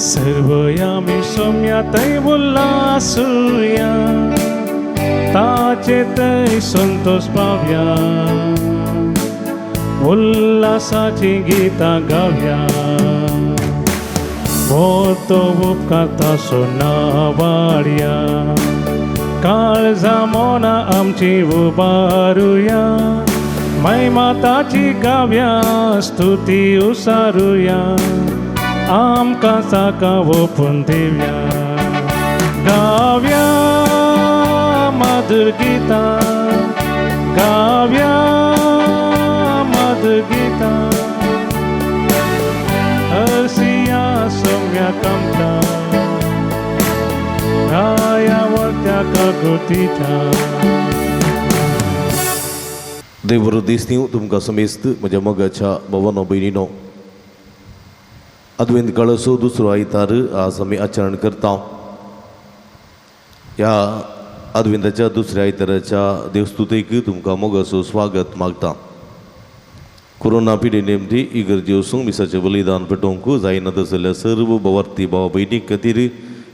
सर्वयामी सौम्या तै उल्लासूया ताचे तै संतोष पाव्या उल्लासाची गीता गाव्या मोतो उपकार तासो नावाड्या काळजा मोना आमची उबारुया महिमा ताची गाव्या स्तुती उसारुया आमकां साका ओपून दिव्या गाव्या मधुर गितां गाव्या मधुर गितां हरसिया सौम्या कमटां गाया वरत्या काकुतीच्या देवर दिसनीव तुमकां समेस्त म्हज्या मोगाच्या भवनो भयणीनो अद्वैत कळसो दुसरो आयतार आज आमी आचरण करता. ह्या अद्वैताच्या दुसऱ्या आयताराच्या देवस्तुतेक तुमकां मोगाचो स्वागत मागता. कोरोना पिडे नेमती इगर्जे वचूंक मिसाचें बलिदान पेटोवंक जायना जाल्यार सर्व भवार्थी भाव भयणी खातीर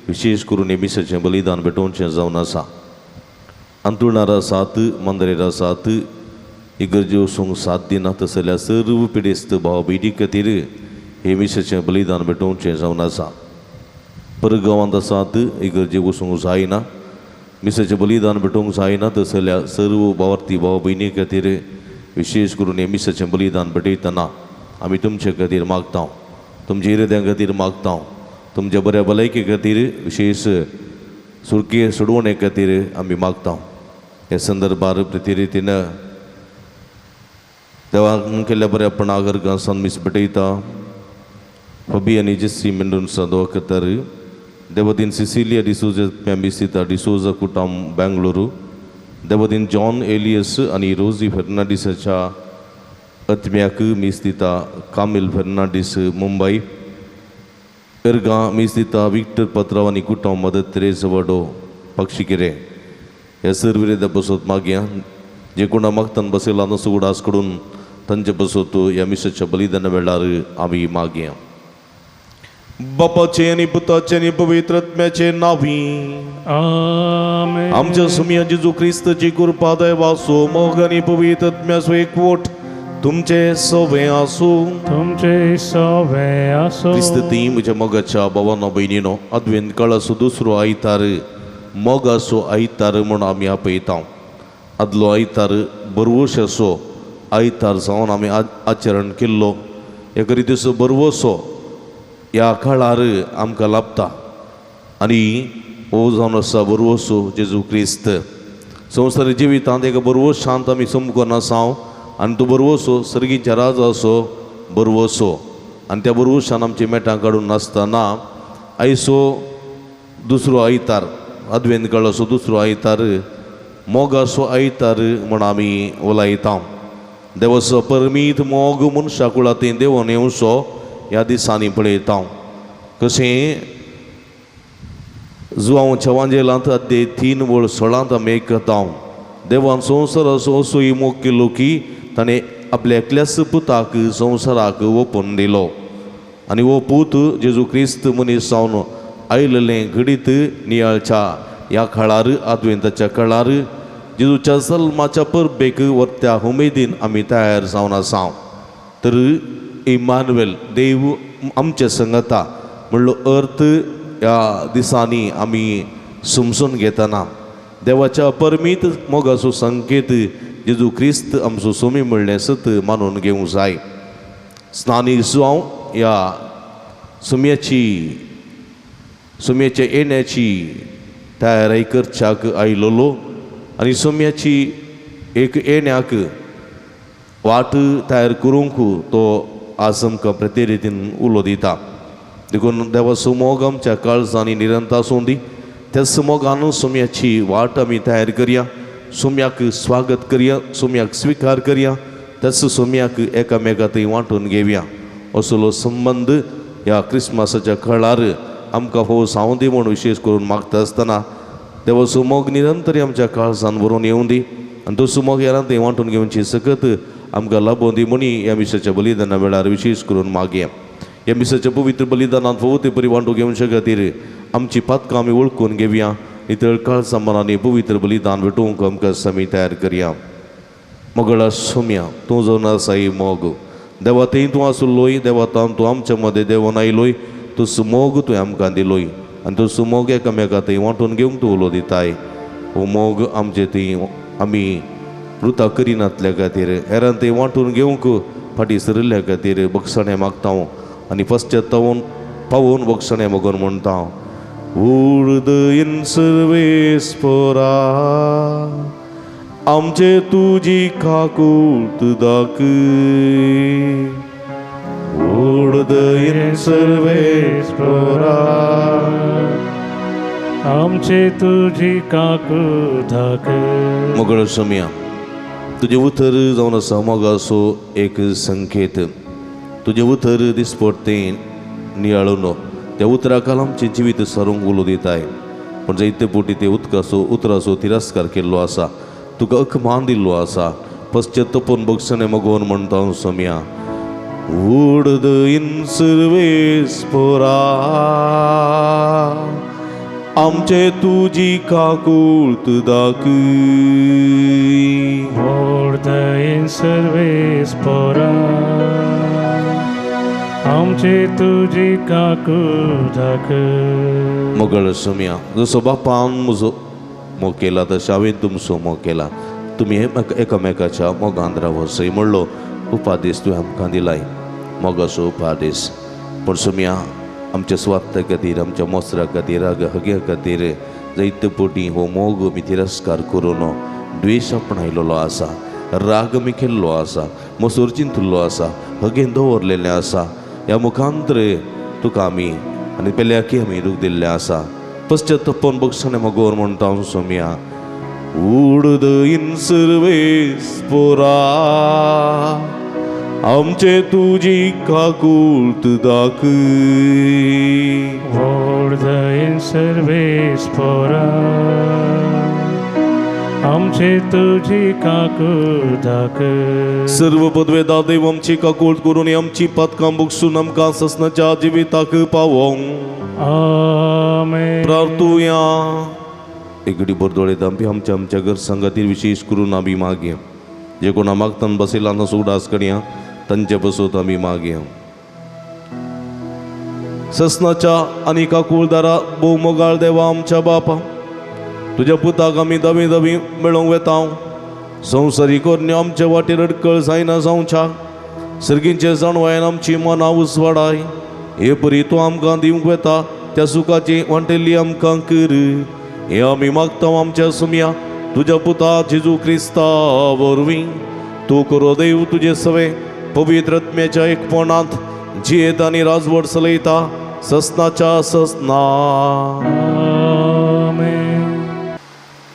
विशेष करून हे मिसाचें बलिदान पेटोवचें जावन आसा. अंतुळणार आसात मंदिरेर आसात इगर्जे वचूंक साथ दिनात जाल्यार सर्व पिडेस्त भाव भयणी खातीर हे मिसाचें बलिदान पेटोवचें जावन आसा. परगांवांत आसात इगर्जे वचूंक जायना मिसाचें बलिदान पेटोवंक जायना जाल्यार सर्व भावार्थी भाव भयणी खातीर विशेष करून हे मिसाचें बलिदान पेटयतना आमी तुमचे खातीर मागता तुमच्या हृदया खातीर मागता तुमच्या बऱ्या भलायके खातीर विशेष सुरके सोडवणे खातीर आमी मागता. हे संदर्भार प्रती रितीन देवान केल्ल्या बऱ्यापणा गरगांसान मीस पेटयता. Fabi आणि जेसी मेंडोन्सा दोवाकतार देवदीन सिसिलिया डिसोजा मॅम्बिसिता डिसोजा कुटाम बेंगलुरू देवदीन जॉन एलियस आणि रोजी फर्नांडिसाच्या आत्म्याक मीस दिता. कामिल फर्नांडीस मुंबई पेरगा मीस दिता. विक्टर पत्राव आणि कुटाम मदत तेरेसा वडो पक्षिकेरे ह्या सर्व बसत मागया जे कोणा मागतान बसयला नसो उडास कडून तांचे बसत ह्या मिसाच्या बलिदाना वेळार आमी मागया. बापाचे आणि पुताचे आणि पवित्र आत्म्याचे नावी आमेन. आमच्या सुमिया जेजू ख्रिस्ताची कृपा दयवासो मोग आणि पवित्र आत्म्याचो एकवट तुमचे सवे आसो तुमचे सवे आसो. क्रिस्ती म्हज्या मोगाच्या भावांनो भयणीनो अद्वैत कळसो दुसरो आयतार मोगाचो आयतार म्हूण आमी आपयता. आदलो आयतार बरवोशाचो आयतार जावन आमी आचरण केल्लो. एका रितीचो बरवोसो ह्या काळार आमकां लाभता आनी हो जावन आसा बरवोसो जेजू क्रिस्त. संवसारी जिवितांत एका बरवोशांत आमी समकोन आसाव आनी तो बरवोसो सर्गीच्या राजाचो बरवोसो आनी त्या बरवोशान आमची मेटां काडून नासतना आयचो दुसरो आयतार अद्वैत कळसो दुसरो आयतार मोगाचो आयतार म्हूण आमी उलयता. देवाचो परमीत मोग मनशा कुळांत देवून येवचो ह्या दिसांनी पळयता. कशें जुवांच्या वांजेलांत अद्दे 3:16 आमी आयकता. देवान संवसाराचो असोय मोग केलो की ताणें आपल्या एकल्याच पुताक संवसाराक ओपून दिलो आनी हो पूत जेजू क्रिस्त मनीस जावन आयिल्लें घडीत नियाळच्या ह्या काळार अद्वैताच्या काळार जेजूच्या जल्माच्या परबेक वर्त्या उमेदीन आमी तयार जावन आसा. तर इमानुएल देव आमचे संगता म्हणलो अर्थ ह्या दिसांनी आमी समजून घेतना देवाच्या परमीत मोगाचो संकेत जेजू क्रिस्त आमचो सोमी म्हणलें सत मानून घेवंक जाय. स्नानी जावं ह्या सोम्याच्या येण्याची तयारी करच्याक आयलोलो आनी सोम्याची एक येण्याक वाट तयार करूंक तो आज आमकां प्रते रितीन उलो दिता. देखून देवाचो मोग आमच्या काळजांनी निरंतर आसूं दी. त्याच मोगान सोम्याची वाट आमी तयार करया, सोम्याक स्वागत करया, सोम्याक स्वीकार करया, त्याच सोम्याक एकामेका थंय वांटून घेवया. असलो संबंध ह्या क्रिस्मसाच्या काळार आमकां हो सावंदी म्हूण विशेश करून मागता आसतना देवा सुमोग निरंतर आमच्या काळजान व्हरून येवं दी आनी तो सुमोग यारां थंय वांटून घेवची सकत आमकां लाबोवन दी म्हणी ह्या मिसाच्या बलिदाना वेळार विशेष करून मागया. ह्या मिसाच्या पवित्र बलिदानांत फोव ते परी वांटून घेवचे खातीर आमची पातकां आमी वळखून घेवया. नितळ काळजा मनांनी पवित्र बलिदान भेटोवंक आमकां आमी तयार करया. मोगळा सोम्या तूं जो नासाई मोग देवा थंय तूं आसुल्लोय, देवा तूं आमच्या मदें देवून आयलोय, तो सुमोग तुवें आमकां दिलोय आनी तो सुमोग एकामेका थंय वांटून घेवंक तूं उलो दिताय. हो मोग आमचे थंय आमी वृथा करिनातल्या खातीर हेरां थंय वांटून घेवंक फाटीं सरिल्ल्या खातीर बक्षणे मागता आनी पश्चात्तावन पावोवन बक्षणे मोगोन म्हणटा. उर्दयन सर्वेस्परा आमचे तुजी काकूट दाखय, उर्दयन सर्वेस्परा आमचे तुझी काकूदाक. मोगळ सोम्या तुजे उतर जावन आसा मोगाचो एक संकेत. तुजे उतर दिसपट्टें नियाळून त्या उतराकाल आमचें जिवीत सरूंक उलो दिताय. पूण जायते फावटी ते उतराचो तिरस्कार केल्लो आसा, तुका अकमान दिल्लो आसा. पश्चात्तापून बक्षणे मोगोवन म्हणटा सोम्या. उर्दयन सर्वेस्परा आमचे तुजी काकूट दाखय, उर्दयन सर्वेस्परा आमचे तुझी काकूदाक. मोगळ सोम्या जसो बापान म्हजो मोग केला तशें हांवें तुमचो मोग केला. तुमी एकामेकाच्या मोगांत रावसय म्हणलो उपादेश तुवें आमकां दिलाय, मोगाचो उपादेश. पूण सोम्या आमच्या स्वार्था खातीर, आमच्या मोसरा खातीर, हग्या खातीर जायते फावटी हो मोग आमी तिरस्कार करून द्वेश आपणायलेलो आसा, राग आमी केल्लो आसा, मोसोर चिंतल्लो आसा, हगेन दवरलेलें आसा. ह्या मुखांतर तुका आमी आनी पेल्याकी आमी दूख दिल्लें आसा. पश्चात्तापून बक्षणे मोगोवन म्हणटा सोम्या. उर्दयन सर्वेस्परा आमचे तुजी काकूट दाखय, उर्दयन सर्वेस्परा आमचे तुझी काकूदाक. सर्व पदवेदार देव आमची काकूट करून आमची पदकां बक्षून आमकां ससनाच्या जिविताक पावोंक आमेन. प्रार्थुया. एगडी बरदोळेत आमी आमच्या घर संगातीर विशेष करून आमी मागया. जे कोणा मागतान बसयला नसो उडास करया तांचे बसोत आमी मागया. ससनाच्या आनी काकूळदारा भोव मोगाळ देवा आमच्या बापा, तुज्या पुताक आमी दवी दवी मेळोवंक वेता. संवसारीक कोरण्यो आमच्या वाटेर अडकळ जायना जावच्या, सर्गींचे जाणवायन आमची मनां उसवाडाय. हे परी तूं आमकां दिवंक वेता त्या सुखाची वांटेली आमकां कर. हे आमी मागता आमच्या सोम्या तुज्या पुता जेजू क्रिस्ता वरवीं. तूं करो देव तुजे सवे पवित्र आत्म्याच्या एकपणांत जियेत आनी राजवट चलयता ससनाच्या ससना.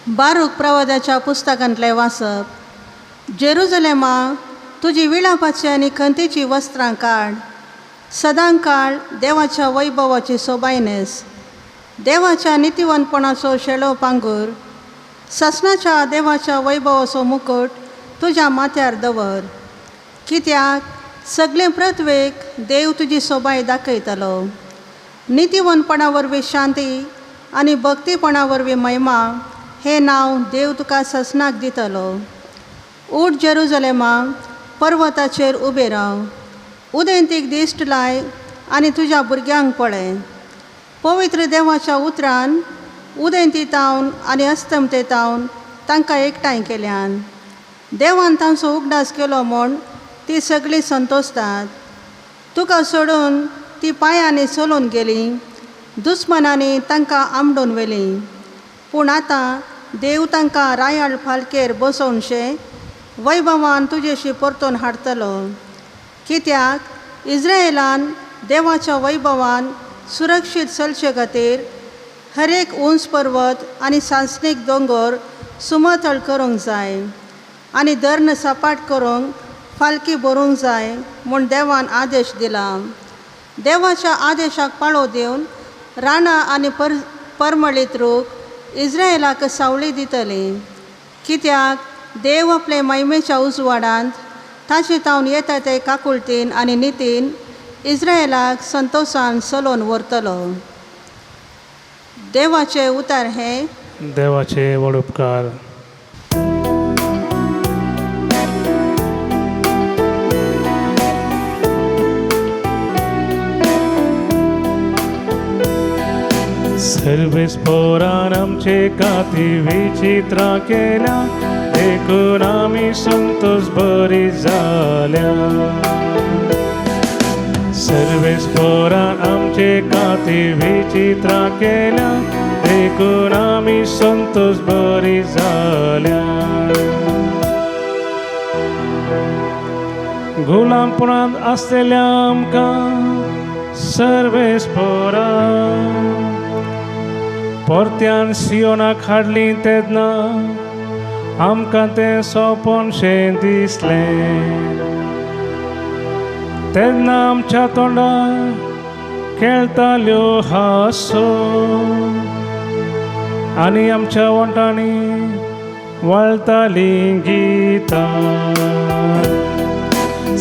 बारूक प्रवादाच्या पुस्तकांतले वाचप. जेरुजलेमा तुजी विलापाची आनी खंतीची वस्त्रां काड. सदांकाळ देवाच्या वैभवाची सोबायनेस, देवाच्या नितीवंतपणाचो शेळो पांगूर, ससनाच्या देवाच्या वैभवाचो मुकुट तुज्या माथ्यार दवर. कित्याक सगळे पृथ्वेक देव तुजी सोबाय दाखयतलो. नितीवंतपणा वरवीं शांती आनी भक्तीपणा वरवीं महिमा हे नांव देव तुका ससनाक दितलो. उठ जेरुजलेमा, पर्वताचेर उबे राव. उदेंतीक दिश्ट लाय आनी तुज्या भुरग्यांक पळय. पवित्र देवाच्या उतरान उदेंतीतावन आनी अस्तमतेतावन तांकां एकठांय केल्यान. देवान तांचो उगडास केलो म्हूण ती सगळीं संतोसतात. तुका सोडून ती पांयांनी चलून गेली, दुस्मनांनी तांकां आमडून व्हेली. पूण आतां देव तांकां रायाळ फालकेर बसोवनशे वैभवान तुजेशी परतून हाडटलो. कित्याक इस्रायेलान देवाच्या वैभवान सुरक्षीत चलचे खातीर हर एक उंच पर्वत आनी सांसणीक दोंगर सुमतळ करूंक जाय आनी धर्ण सपाट करूंक फालकी भरूंक जाय म्हूण देवान आदेश दिला. देवाच्या आदेशाक पाळो दिवन रानां आनी परमळीत रूख इस्रायेलाक सावळी दितली. कित्याक देव आपले महिमेच्या उजवाडांत ताचे तावन येता ते काकुळटीन आनी नितीन इस्रायेलाक संतोशान चलोवन व्हरतलो. देवाचे उतार हे. देवाचे व्हड उपकार. सर्वेस्पोरान आमचे काती विचित्रां केल्या, देखून आमी संतोष बरी जाल्या. सर्वेस्पोरान आमचे काती विचित्रां केल्या, देखून आमी संतोष बरी जाल्या. गुलामपणांत आसलेल्या आमकां सर्वेस्पोरा परत्यान सियोनाक हाडली तेन्ना आमकां तें सोंपोनशें दिसलें. तेन्ना आमच्या तोंडार खेळटाल्यो हांसो आनी आमच्या वंटांनी वळतालीं गितां.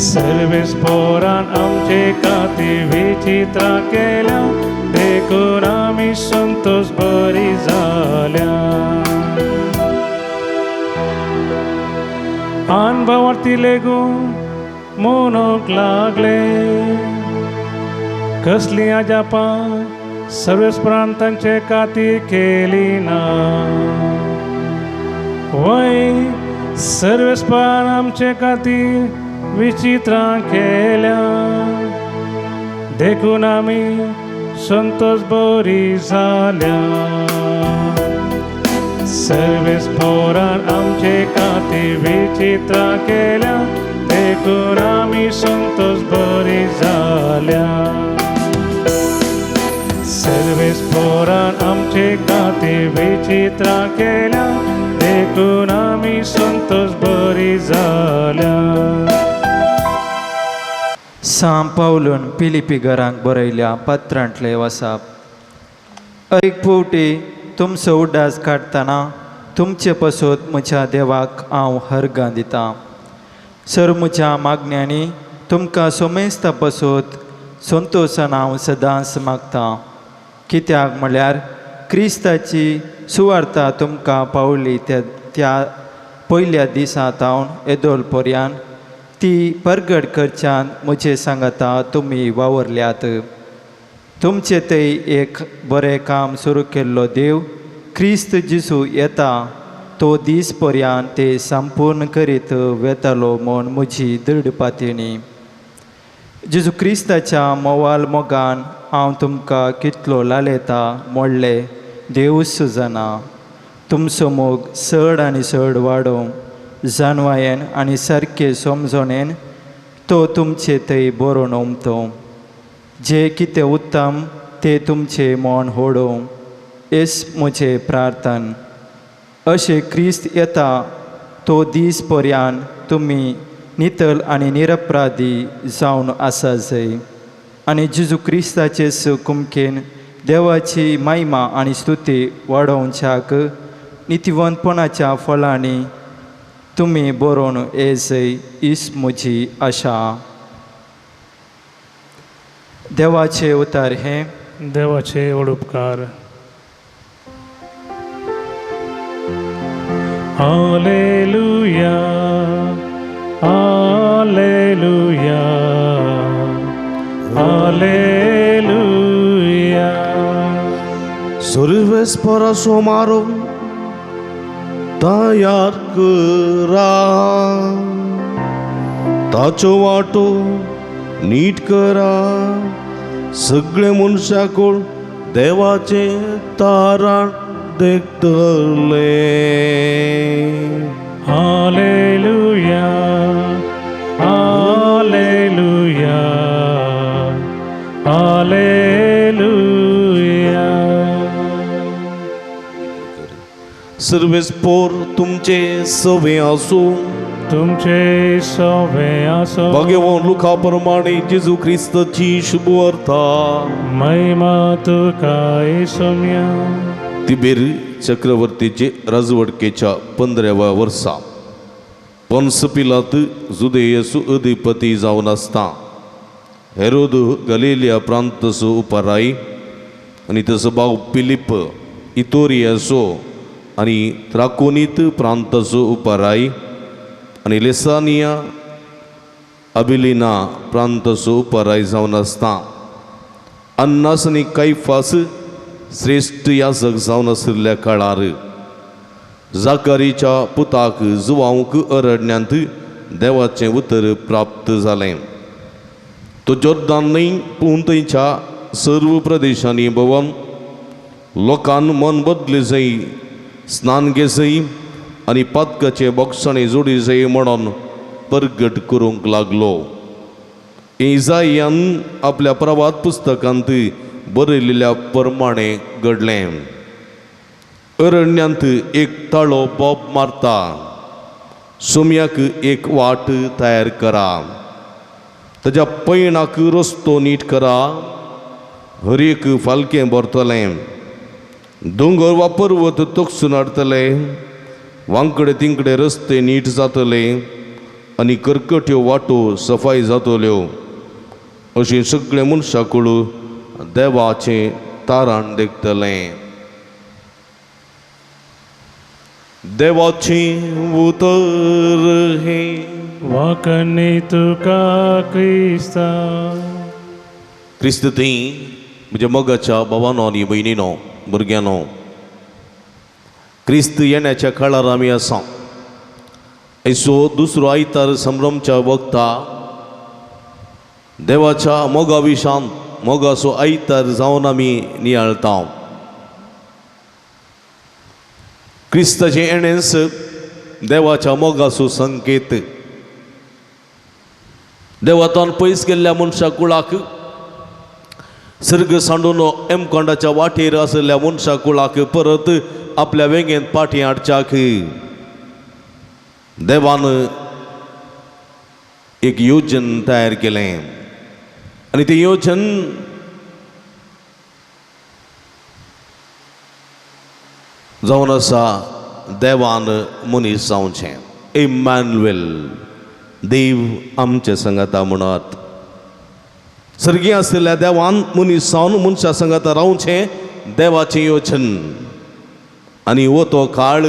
सर्वेस्पोरान आमचे काती विचित्रां केल्या, देखून आमी संतोष बरी जाल्या. अनुभवार्थी लेगून म्हणूंक लागले, कसली अजापां सर्वेस्परान तांचे काती केली ना. वय सर्वेस्परान आमचे काती विचित्रां केल्या, देखून आमी संतोष बरी जाल्या. सर्वेस्पोरान आमचे काती विचित्रां केल्या, देखून आमी संतोष बरी जाल्या. सर्वेस्पोरान आमचे काती विचित्रां केल्या, देखून आमी संतोष बरी जाल्या. सांब पावलून पिलिपी घरांक बरयल्या पत्रांतले वसाप. एक फावटी तुमचो उड्डास काडटना तुमचे पसत म्हज्या देवाक हांव हर्गां दितां. सर म्हज्या मागण्यांनी तुमकां सोमेस्ता पसत संतोशान हांव सदांच मागतां. कित्याक म्हळ्यार क्रिस्ताची सुवार्ता तुमकां पावली त्या पयल्या दिसा तावन येदोल पर्यान ती परगट करच्यान म्हजे सांगाता तुमी वावरल्यात. तुमचे थंय एक बरें काम सुरू केल्लो देव क्रिस्त जिसू येता तो दीस पर्यान ते संपूर्ण करीत वेतालो म्हूण म्हजी दृढ पातयणी. जेजू क्रिस्ताच्या मोवाल मोगान हांव तुमकां कितलो लालयता मोडले देवूच जाणा. तुमचो मोग चड आनी चड वाडोवं जानवायेन आनी सारके समजोणेन तो तुमचे थंय बरोवन उमतो. जे कितें उत्तम ते तुमचे मोन होडोवं हेच म्हजें प्रार्थन. अशें क्रिस्त येता तो दीस पर्यान तुमी नितल आनी निरपराधी जावन आसा जाय आनी जेजू क्रिस्ताचे कुमकेन देवाची महिमा आनी स्तुती वाडोवच्याक नितिवंतपणाच्या फळांनी तुमी बरोवन येजय हीच म्हजी आशा. देवाचे उतार हे. देवाचे व्हड उपकार. Hallelujah hallelujah hallelujah. सर्वेस्परा सोमारो तयार करा, ताचो वाटो नीट करा. सगळे मनशाकोळ देवाचे तारण देखतले. Hallelujah hallelujah hallelujah. सर्वेस्पोर तुमचे सवे असो. तुमचे सवे असो. भाग्यवान लुका प्रमाणे जेजू ख्रिस्ताची शुभ वार्ता. महिमा तुका येसुम्या. तिबेर चक्रवर्तीचे राजवडकेच्या 15व्या वर्सा पोन्स पिलात जुदेयसु अधिपती जावन आसता हेरोद गलिलिया प्रांतसो उपाराई आनी तसो भाव पिलिप इतोरियासो आनी त्राकोनीत प्रांतसो उपाराई आनी लेसानिया अबिलिना प्रांतसो उपाराई जावन आसता अन्नास आनी कैफास श्रेष्ठ याजक जावन आशिल्ल्या काळार जाकारीच्या पुताक जुवांक अरण्यांत देवाचें उतर प्राप्त जालें. तो जोर्दान न्हंय पूण थंयच्या सर्व प्रदेशांनी भोंवन लोकांन मन बदले जाय, स्नान घे जाय आनी पातकाचे बोगसाणे जोडी जाय म्हणून परगट करूंक लागलो. इसायान आपल्या प्रवाद पुस्तकांत बरयलेल्या प्रमाणे घडलें. अरण्यांत एक ताळो बोब मारता, सुम्याक एक वाट तयार करा, ताच्या पैणाक रस्तो नीट करा, हरेक फालकें भरतलें, दोंगर वा पर्वत तोखसून हाडटले, वांकडे तिंकडे रस्ते नीट जातले आनी कर्कट्यो वाटो सफाई जातल्यो. अशीं सगळे मनशाकुळ देवाचें तारण देखतलें. देवाची उतर हे वाकणे तुका क्रिस्ता. क्रिस्त ती म्हणजे मोगाच्या भावांनो आनी भयणींनो, भुरग्यांनो, क्रिस्त येण्याच्या काळार आमी आसा. ऐसो दुसरो आयतार संभ्रमच्या वक्ता देवाच्या मोगा विशांत मोगाचो आयतार जावन आमी नियाळटा. क्रिस्ताचे येणेंस देवाच्या मोगाचो संकेत. देवातान पयस गेल्ल्या मनशा कुळाक, सर्ग सांडून एमकोंडाच्या वाटेर आशिल्ल्या मनशा कुळाक परत आपल्या वेगेंत पाठी हाडच्याक देवान एक योजन तयार केलें आनी तें योजन जावन आसा देवान मनीस जावचें. इमॅन्युएल, देव आमचे संगता म्हणत. सर्गी आशिल्ल्या देवान मनीस जावन मनशा संगता रावचें देवाचें योजन. आनी हो तो काळ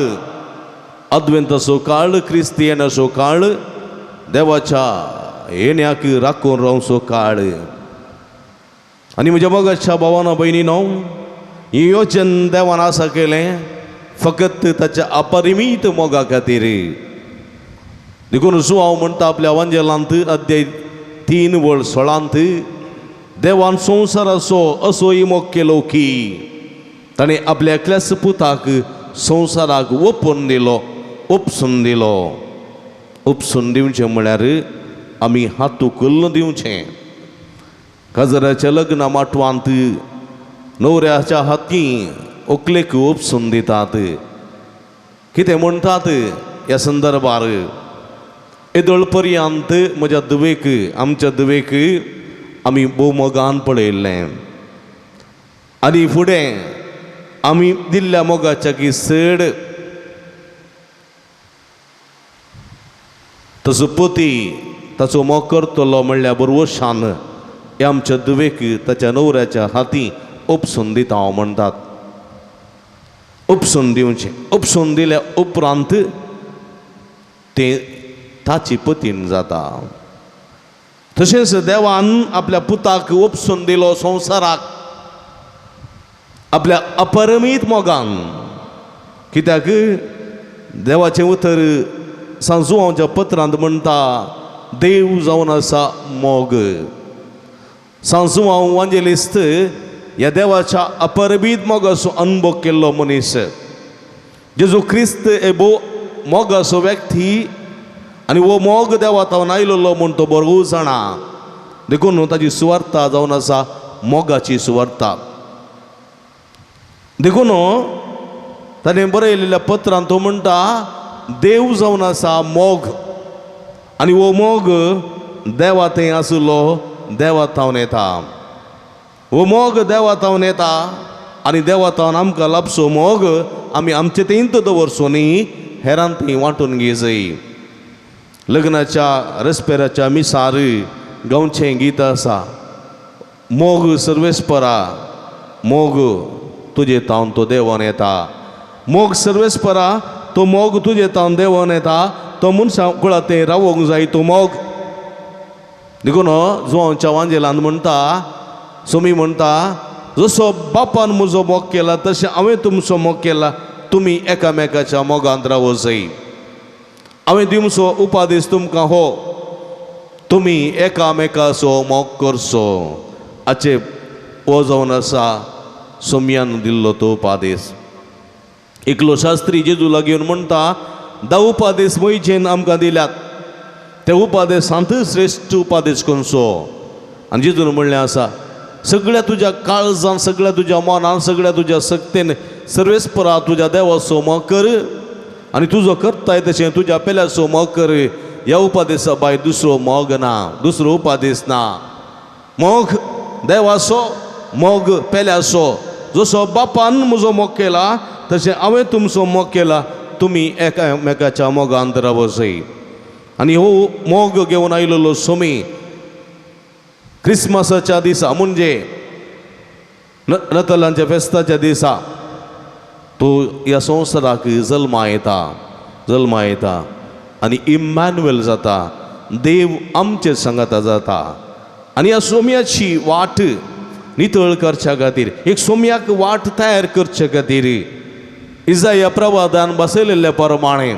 अद्वेंताचो काळ, क्रिस्तियनाचो काळ, देवाच्या येण्याक राखून रावचो काळ. आनी म्हज्या मोगाच्या भावांनो भयणींनो, ही योजन देवान आसा केलें फकत ताच्या अपरिमीत मोगा खातीर. देखून सुवाव म्हणटा आपल्या वांजेलांत अध्याय 3:16 देवान संवसाराचो असो मोग केलो की ताणें आपल्या एकल्याच पुताक संवसाराक ओपून दिलो, उपसून दिलो. उपसून दिवचें म्हळ्यार आमी हातूकल्ल दिवचें. काजराच्या लग्ना माटवांत न्हवऱ्याच्या हातीं व्हंकलेक उपसून दितात. कितें म्हणटात ह्या संदर्भार, येदोळ पर्यंत म्हज्या धुवेक, आमच्या धुवेक आमी भोव मोगान पळयल्लें आनी फुडें आमी दिल्ल्या मोगाच्या की सड तसो पती ताचो मोग करतलो म्हणल्यार बरोवशान हे आमच्या धुवेक ताच्या न्हवऱ्याच्या हातीं उपसून दिता हांव म्हणटात. उपसून दिवचें. उपसून दिल्या उपरांत तें ताची पतीन जाता. तशेंच देवान आपल्या पुताक उपसून दिलो संवसाराक आपल्या अपरिमीत मोगान. कित्याक देवाचें उतर सांजुवांच्या पत्रांत म्हणटा देव जावन आसा मोग. सांजुवांव वांजेलिस्त ह्या देवाच्या अपरिमीत मोगाचो अनुभव केल्लो मनीस. जेजू क्रिस्त हे भोव मोगाचो व्यक्ती आनी हो मोग देवातावन आयिल्लो म्हूण तो बरो जाणा. देखून ताची सुवार्ता जावन आसा मोगाची सुवार्ता. देखून ताणें बरयलेल्या पत्रांत तो म्हणटा देव जावन आसा मोग आनी हो मोग देवा थंय आसलो देवा थावन येता हो मोग देवा थावन येता आनी देवा थावन आमकां लाभसो मोग आमी आमचे थंयत दवरचो न्ही हेरान थंय वांटून घेजय लग्नाच्या रेस्पेराच्या मिसार गांवचें गीत आसा मोग सर्वेस्परा मोग तुजे थावन तो देवान येता मोग सर्वेस्परा तो मोग तुजे थावन देवान येता तो मनशां कुळा तें रावोंक जाय तो मोग देखून जुवांवच्या वांजेलांत म्हणटा सोमी म्हणटा जसो बापान म्हजो मोग केला तशें हांवें तुमचो मोग केला तुमी एकामेकाच्या मोगांत रावो जाय हांवें दिवचो उपादेश तुमकां हो तुमी एकामेकाचो मोग करचो हाचे हो जावन आसा सोमयान दिल्लो तो उपादेश एकलो शास्त्री जेजू लागीं म्हणटा 10 उपादेश मोयजेन आमकां दिल्यात ते उपादेशांत श्रेश्ठ उपादेश खंयचो आनी जेजून म्हणलें आसा सगळ्या तुज्या काळजान सगळ्या तुज्या मनान सगळ्या तुज्या सक्तेन सर्वेस्परा तुज्या देवाचो मोग कर आनी तुजो करताय तशें तुज्या पेल्याचो मोग कर ह्या उपादेशा भायर दुसरो मोग ना दुसरो उपादेश ना मोग देवाचो मोग पेल्याचो जसो बापान म्हजो मोग केला तशें हांवें तुमचो मोग केला तुमी एकामेकाच्या मोगांत रावो जाय आनी हो मोग घेवन आयिल्लो सोमी क्रिस्मसाच्या दिसा म्हणजे नतलांच्या फेस्ताच्या दिसा तो ह्या संवसाराक जल्मा येता आनी इम्मॅन्युएल जाता देव आमचे सांगाता जाता आनी ह्या सोम्याची वाट नितळ करच्या खातीर एक सोम्याक वाट तयार करचे खातीर इजाया प्रवादान बसयलेल्या प्रमाणे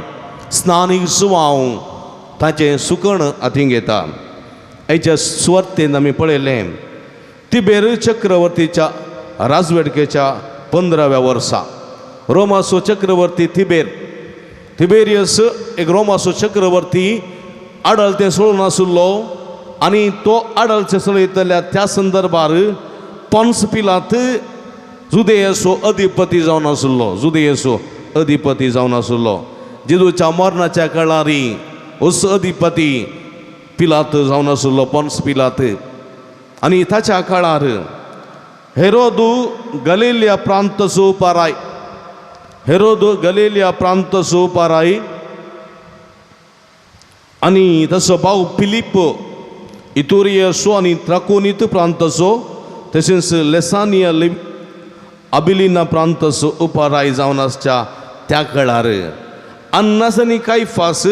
स्नानीक सुवाव ताचें सुकण हातीन घेता हेच्या सुवातेन आमी पळयलें तिबेर चक्रवर्तीच्या राजवटकेच्या 15व्या वर्सा रोमाचो चक्रवर्ती तिबेरियस एक रोमाचो चक्रवर्ती आडलतें सोडून आशिल्लो आनी तो आडलतें सोडयतल्या त्या संदर्भार पोन्स पिलात जुदेयेचो अधिपती जावन आशिल्लो जेजूच्या मरणाच्या काळार उस अधिपती पिलात जावन आशिल्लो पोन्स पिलात आनी ताच्या काळार हेरोदू गलिलिया प्रांतचो उपाराय आनी तसो भाव फिलिप इतुरियसो आनी त्राकोनीत प्रांतचो तशेंच लेसानिया अबिलिना प्रांतचो उपाराय जावन आसच्या त्या काळार अन्नास आनी कायफास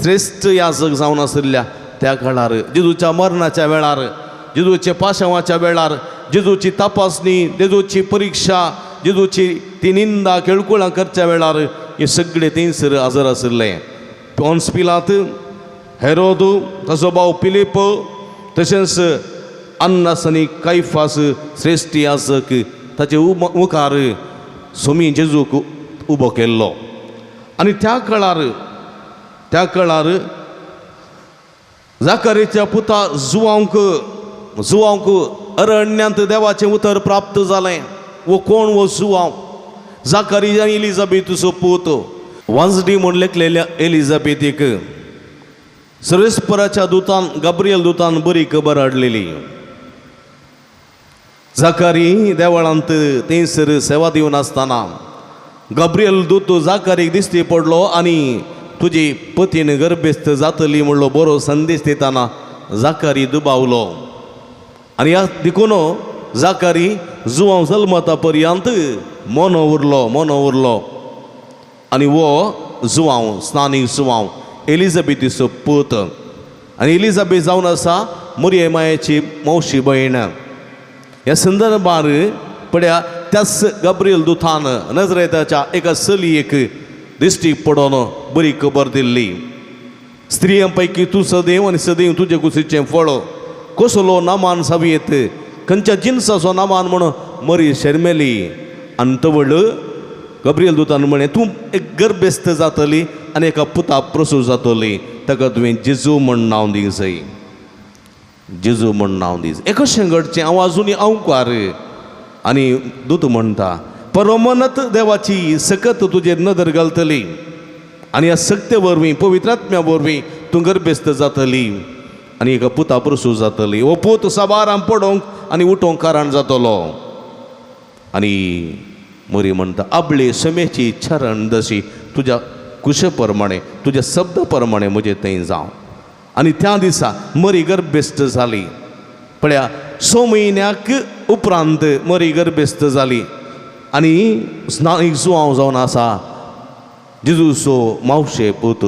श्रेश्ठ याजक जावन आशिल्ल्या त्या काळार जेजूच्या मरणाच्या वेळार जेजूचे पाशवाच्या वेळार जेजूची तपासणी जेजूची परीक्षा जेजूची ती निंदा केळकुळां करच्या वेळार हे सगळे थंयसर हजर आशिल्ले पोन्स पिलात हेरोदू ताचो भाव फिलिप तशेंच अन्नास आनी कायफास श्रेश्ठ याजक ताचे मुखार सोमी जेजूक उबो केल्लो आनी त्या काळार जाकरेच्या पुता जुवांक अरण्यांत देवाचें उतर प्राप्त जालें वो कोण वो जुवांव जाकरी आनी एलिझाबेथचो पूत वांजडी म्हूण लेखलेल्या एलिझाबेथीक सर्वेस्पराच्या दुतान गब्रियल दुतान बरी खबर हाडलेली जाकारी देवळांत थंयसर सेवा दिवन आसतना गब्रियल दूत जाकारीक दिश्टी पडलो आनी तुजी पतीन गर्भेस्त जातली म्हणलो बरो संदेश दिताना जाकारी दुबावलो आनी ह्या देखून जाकारी जुवांव जल्मता पर्यंत मोनो उरलो आनी वो जुवांव स्नानीक जुवांव एलिझाबेथीचो पूत आनी एलिझाबेथ जावन आसा मरिये मायेची मावशी भयण ह्या संदर्भार पळया त्याच गब्रियल दुतान नजरेताच्या एका चलयेक दिश्टी पडोन बरी खबर दिल्ली स्त्रियां पैकी तूं सदैव आनी सदैव तुजे कुशीचें फळ कसलो नामान सावियेत खंयच्या जिन्साचो नामान म्हण मरी शर्मेली आनी तवळ गब्रियल दुतान म्हळें तूं एक गर्भेस्त जातली आनी एका पुता प्रसूव जातली ताका तुवें जेजू म्हण नांव दिवंक जाय जेजू म्हण नांव दी हें कशें घडचें हांव आजुनी अवकार आनी दूत म्हणटा परमनत देवाची सकत तुजेर नदर घालतली आनी ह्या सक्ते वरवीं पवित्रात्म्या वरवीं तूं गर्भेस्त जातली आनी एका पुता प्रसूत जातली. हो पूत सबारां पडोवंक आनी उठोवंक कारण जातलो. आनी मोरी म्हणटा आपले समेची चरण जशी तुज्या कुशे प्रमाणे तुज्या शब्द प्रमाणे म्हजे थंय जावं. आनी त्या दिसा मरी गर्भेस्त जाली. पळया 6 म्हयन्याक उपरांत मरी गर्भेस्त जाली आनी स्नानीक सुवाव जावन आसा जेजूचो मावशे पूत.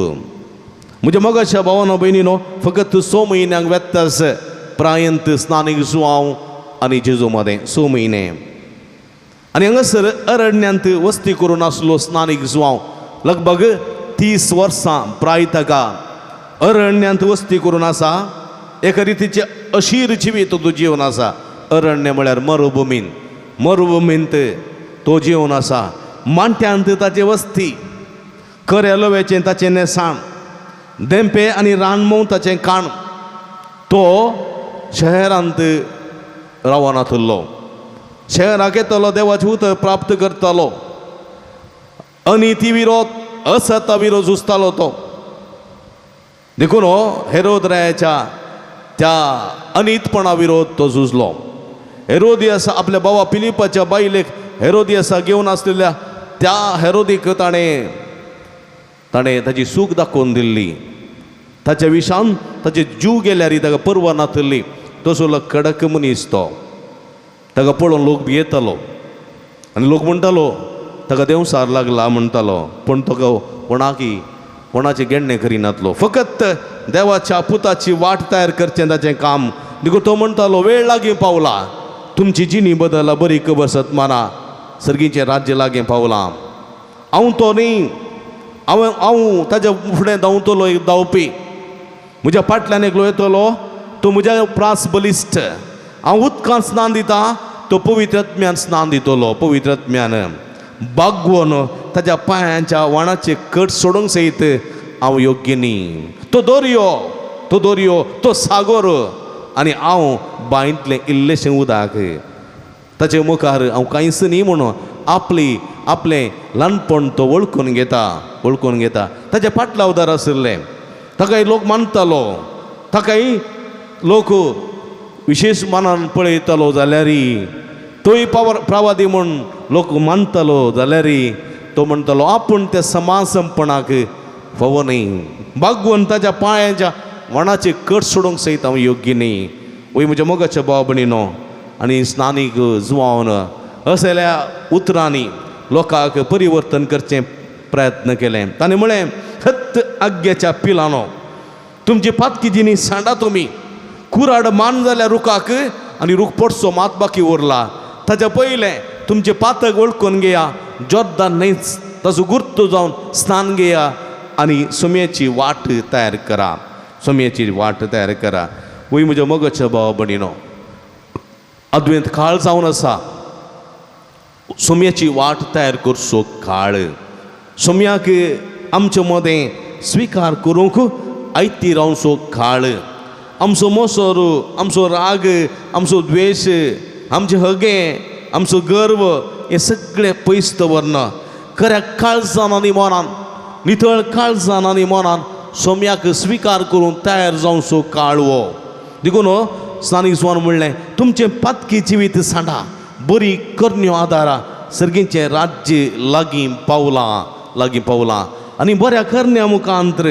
म्हज्या मोगाच्या भावानो भयणीनो फकत 6 म्हयन्यांक व्यत्यास प्रायंत स्नानीक सुवाव आनी जेजू मदें 6 म्हयने. आनी हांगासर अरण्यांत वस्ती करून आसलो स्नानीक सुवाव लगभग 30 वर्सां प्राय ताका अरण्यांत वस्ती करून आसा. एका रितीचे अशीर जिवीत तो जीवन आसा. अरण्य म्हळ्यार मरुभुमींत तो जीवन आसा. मांट्यांत ताचे वस्ती, खऱ्या लवेचें ताचें नेसाण, देंपे आनी रानमोव ताचें काण. तो शहरांत रावनासलो. शहराक येतलो देवाचें उतर प्राप्त करतालो. अनिती विरोध असता विरोध झुजतालो तो. देखून हेरोद रायाच्या त्या अनितपणा विरोध तो झुजलो. हेरोदियास आपल्या भावा फिलिपाच्या बायलेक हेरोदियासा घेवन आसलेल्या त्या हेरोदीक ताणें ताची सूख दाखोवन दिल्ली. ताच्या विशान ताचे जीव गेल्यारी ताका पर्वा नातली. तसो कडक मनीस तो. ताका पळोवन लोक भियेतालो आनी लोक म्हणटालो ताका देवसार लागला म्हणटालो. पूण तो कोणाचें गेण्णें करिनातलो. फकत देवाच्या पुताची वाट तयार करचें ताचें काम. देखून तो म्हणटालो वेळ लागीं पावला. तुमची जिणी बदला बरी खबर सतमाना. सर्गीचें राज्य लागीं पावलां. हांव तो न्ही. हांव ताच्या फुडें धांवतलो एक धांवपी. म्हज्या फाटल्यान एकलो येतलो तो म्हज्या प्रास बलिश्ट. हांव उदकांत स्नान दिता तो पवित्रात्म्यान स्नान दितलो. पवित्रात्म्यान बागवून ताच्या पांयांच्या वाणाचे कट सोडूंक सयत हांव योग्य न्ही. तो दर्यो तो सागर आनी हांव बांयतलें इल्लेशें उदक. ताचे मुखार हांव कांयच न्ही म्हणून आपलें ल्हानपण तो वळखून घेता. ताचे फाटल्या उदार आशिल्लें. ताकाय लोक मानतालो. ताकाय लोक विशेश मानान पळयतालो जाल्यार तोय प्रवादी म्हूण लोक मानतालो जाल्यार तो म्हणटालो आपूण त्या समासपणाक फावो न्ही. बागवून ताच्या पांयांच्या वणाचे कट सोडूंक सयत हांव योग्य न्ही. वय म्हज्या मोगाच्या भाव भयणीनो आनी स्नानीक जुवावन असल्या उतरांनी लोकांक परिवर्तन करचें प्रयत्न केलें. ताणें म्हळें हत्त आग्याच्या पिलांनो तुमची पातकी जिणी सांडा तुमी. कुराड मान जाल्या रुखाक आनी रूख पडसो मात बाकी उरला. ताच्या पयलें तुमचे पातक वळखून घेया. जोर्दान न्हयच ताचो गुर्त जावन स्नान घेया आनी सोम्याची वाट तयार करा. वय म्हज्या मोगाच्या भाव भयणीनो अद्वेंत काळ जावन आसा. सोम्याची वाट तयार करचो काळ. सोम्याक आमचे मदें स्विकार करूंक आयती रावचो काळ. आमचो मोसोर, आमचो राग, आमचो द्वेश, आमचे हगे, आमचो गर्व हे सगळे पयस दवरना. खऱ्या काळजान आनी मनान, नितळ काळजान आनी मनान सोम्याक स्विकार करून तयार जावचो काळ हो. देखून स्नानीक सुवान म्हणलें तुमचें पातकी जिवीत सांडा. बरी करण्यो आदारा. सर्गीचें राज्य लागीं पावलां आनी बऱ्या करण्या मुखांतर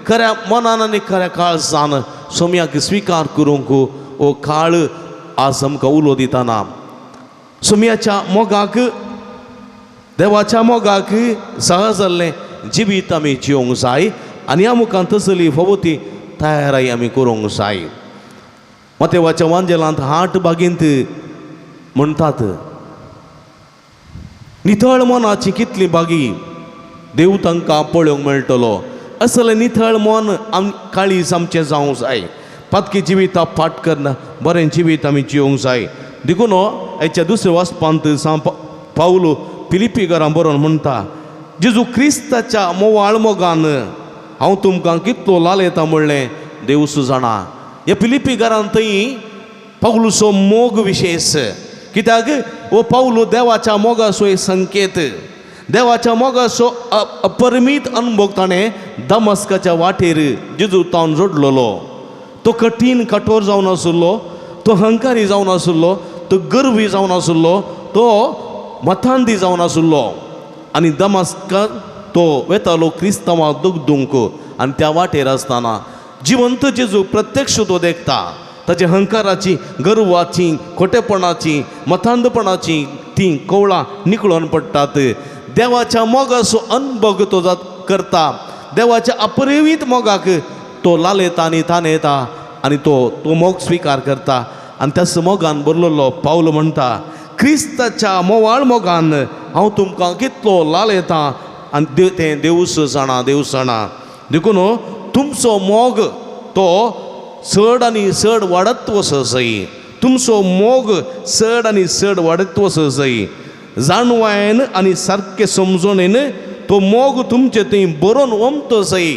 खऱ्या मनान आनी खऱ्या काळजान सोम्याक स्विकार करूंक हो काळ आज आमकां उलो दितना सोम्याच्या मोगाक, देवाच्या मोगाक सहज जाल्लें जिवीत आमी जिवंक जाय आनी ह्या मुखार तसली फवती तयाराय आमी करूंक जाय. मत्तेवाच्या वांजेलांत 8 बागेंत म्हणटात नितळ मनाची कितली बागी देव तांकां पळोवंक मेळटलो. असलें नितळ मन काळीज आमचें जावंक जाय. पातकी जिवीत फाट करना बरें जिवीत आमी जिवंक जाय. देखून हेच्या दुसऱ्या वाचपांत पावलो फिलिपी घरां बरोवन म्हणटा जेजू क्रिस्ताच्या मोवाळ मोगान हांव तुमकां कितलो लालयता म्हणलें देवूच जाणा. ह्या फिलिपी घरांत थंय पावलुचो मोग विशेश कित्याक हो पावलो देवाच्या मोगाचो एक संकेत, देवाच्या मोगाचो अपरिमीत अनुभव ताणें दमस्काच्या वाटेर जेजू तावन जोडलेलो. तो कठीण कठोर जावन आसलो, तो हंकारी जावन आसलो, तो गर्वी जावन आसलो, तो मथांदी जावन आसलो आनी दमस्काक तो वेतालो क्रिस्तांवां दुखदूंक. आनी त्या वाटेर आसतना जिवंत जेजू प्रत्यक्ष तो देखता. ताच्या हंकाराची, गर्वाची, खोटेपणाची, मथांदपणाची ती कवळां निकळून पडटात. देवाच्या मोगाचो अनुभव तो करता. देवाच्या अपरिमीत मोगाक तो लालयता आनी ताणयता आनी तो मोग स्विकार करता. आनी त्याच मोगान बरलेलो पावलो म्हणटा, क्रिस्ताच्या मोवाळ मोगान हांव तुमकां कितलो लालयता आनी तें देवूस जाणा. देखून तुमचो मोग तो चड आनी चड वाडत वचसय. तुमचो मोग चड आनी चड वाडत वचसय. जाणवायेन आनी सारकें समजोनेन तो मोग तुमचे थंय बरोवन वमतसय.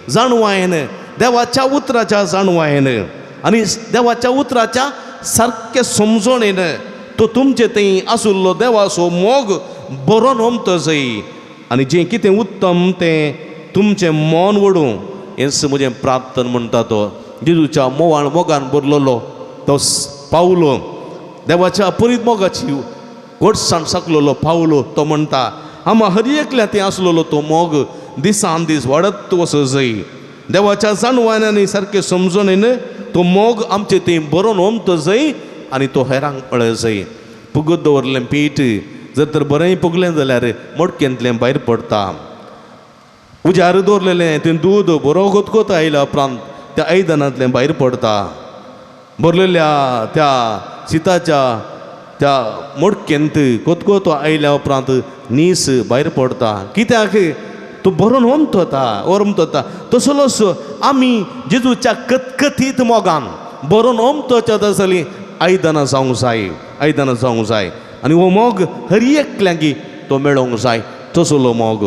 जाणवायेन, देवाच्या उतराच्या जाणवायेन आनी देवाच्या उतराच्या सारकें समजोनेन तो तुमचे थंय आसुल्लो देवाचो मोग बरोवन वमतसय. आनी जें कितें उत्तम तें तुमचें मन वडूं हेंच म्हजें प्रार्थना म्हणटा. तो जेजूच्या मोवाळ मोगान बरलेलो तो पावलो, देवाच्या अपरीत मोगाची घोटसाण सकलेलो पावलो. तो म्हणटा, आमा हर एकल्या थंय आसलेलो तो मोग दिसान दीस वाडत वचसय. देवाच्या जाणवायनांनी सारकें समजोनेन तो मोग आमचे थंय बरोवन वमतसय आनी तो हेरांक पळयसय. पुगत दवरलें पीठ जर तर बरें पुगलें जाल्यार मडक्यांतलें भायर पडटा. उजार दवरलेलें तें दूद बरो गोतगोत आयल्या उपरांत त्या आयदनांतलें भायर पडटा. भरलेल्या त्या शिताच्या त्या मडक्यांत कोतकोत आयल्या उपरांत नीस भायर पडटा. कित्याक तो बरोवन वमतता. तसलोच आमी जेजूच्या कथकथीत मोगान बरोवन वमतच्यात आसली आयदनां जावंक जाय. आनी हो मोग हर एकल्यांक तो मेळोंक जाय. तसलो मोग